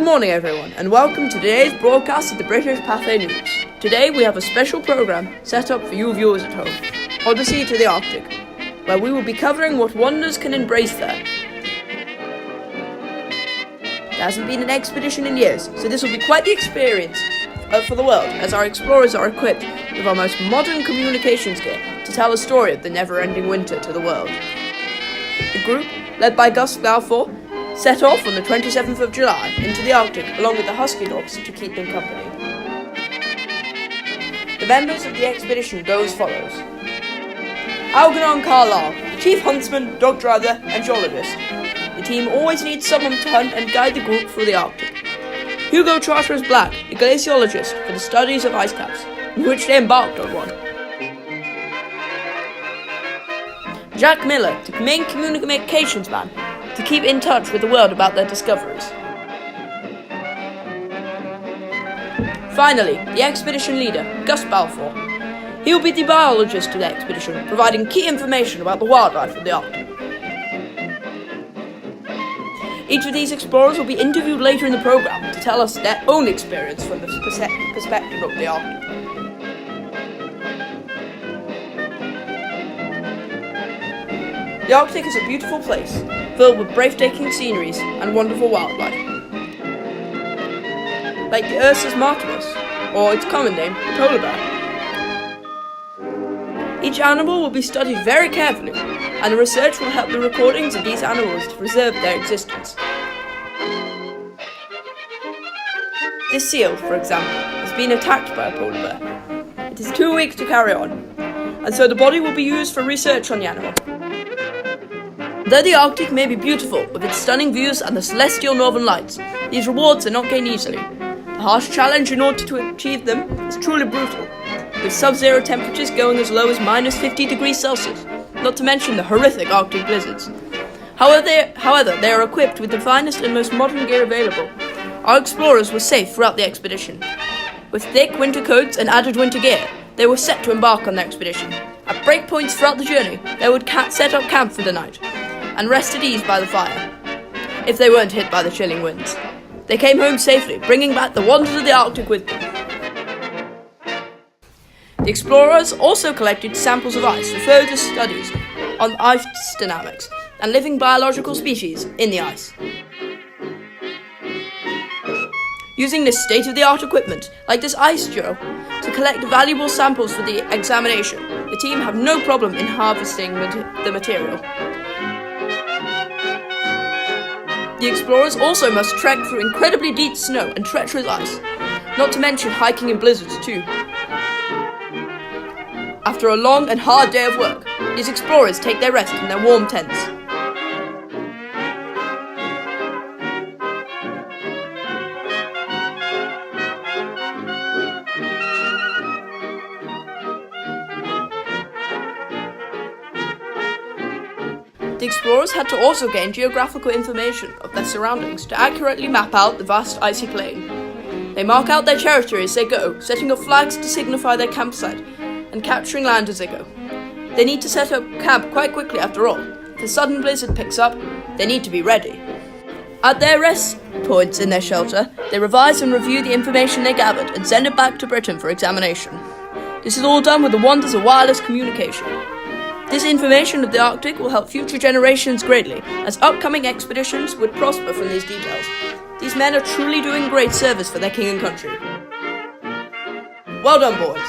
morning everyone, and welcome to today's broadcast of the British Pathé News. Today we have a special programme set up for you viewers at home, Odyssey to the Arctic, where we will be covering what wonders can embrace there. There hasn't been an expedition in years, so this will be quite the experience for the world, as our explorers are equipped with our most modern communications gear to tell a story of the never-ending winter to the world. The group, led by Gus Balfour, set off on the 27th of July into the Arctic along with the husky dogs to keep them company. The members of the expedition go as follows: Algernon Carlisle, the chief huntsman, dog driver and geologist. The team always needs someone to hunt and guide the group through the Arctic. Hugo Charteris Black, the glaciologist for the studies of ice caps, in which they embarked on one. Jack Miller, the main communications man, to keep in touch with the world about their discoveries. Finally, the expedition leader, Gus Balfour. He will be the biologist to the expedition, providing key information about the wildlife of the Arctic. Each of these explorers will be interviewed later in the programme to tell us their own experience from the perspective of the Arctic. The Arctic is a beautiful place, filled with breathtaking sceneries and wonderful wildlife. Like the Ursus martinis, or its common name, the polar bear. Each animal will be studied very carefully, and the research will help the recordings of these animals to preserve their existence. This seal, for example, has been attacked by a polar bear. It is too weak to carry on, and so the body will be used for research on the animal. Though the Arctic may be beautiful, with its stunning views and the celestial northern lights, these rewards are not gained easily. The harsh challenge in order to achieve them is truly brutal, with sub-zero temperatures going as low as minus 50 degrees Celsius, not to mention the horrific Arctic blizzards. However, they are equipped with the finest and most modern gear available. Our explorers were safe throughout the expedition. With thick winter coats and added winter gear, they were set to embark on the expedition. At breakpoints throughout the journey, they would set up camp for the night and rest at ease by the fire, if they weren't hit by the chilling winds. They came home safely, bringing back the wonders of the Arctic with them. The explorers also collected samples of ice for further studies on ice dynamics and living biological species in the ice. Using this state-of-the-art equipment, like this ice drill, to collect valuable samples for the examination, the team have no problem in harvesting the material. The explorers also must trek through incredibly deep snow and treacherous ice, not to mention hiking in blizzards too. After a long and hard day of work, these explorers take their rest in their warm tents. The explorers had to also gain geographical information of their surroundings to accurately map out the vast icy plain. They mark out their territory as they go, setting up flags to signify their campsite and capturing land as they go. They need to set up camp quite quickly after all. If a sudden blizzard picks up, they need to be ready. At their rest points in their shelter, they revise and review the information they gathered and send it back to Britain for examination. This is all done with the wonders of wireless communication. This information of the Arctic will help future generations greatly, as upcoming expeditions would prosper from these details. These men are truly doing great service for their king and country. Well done, boys.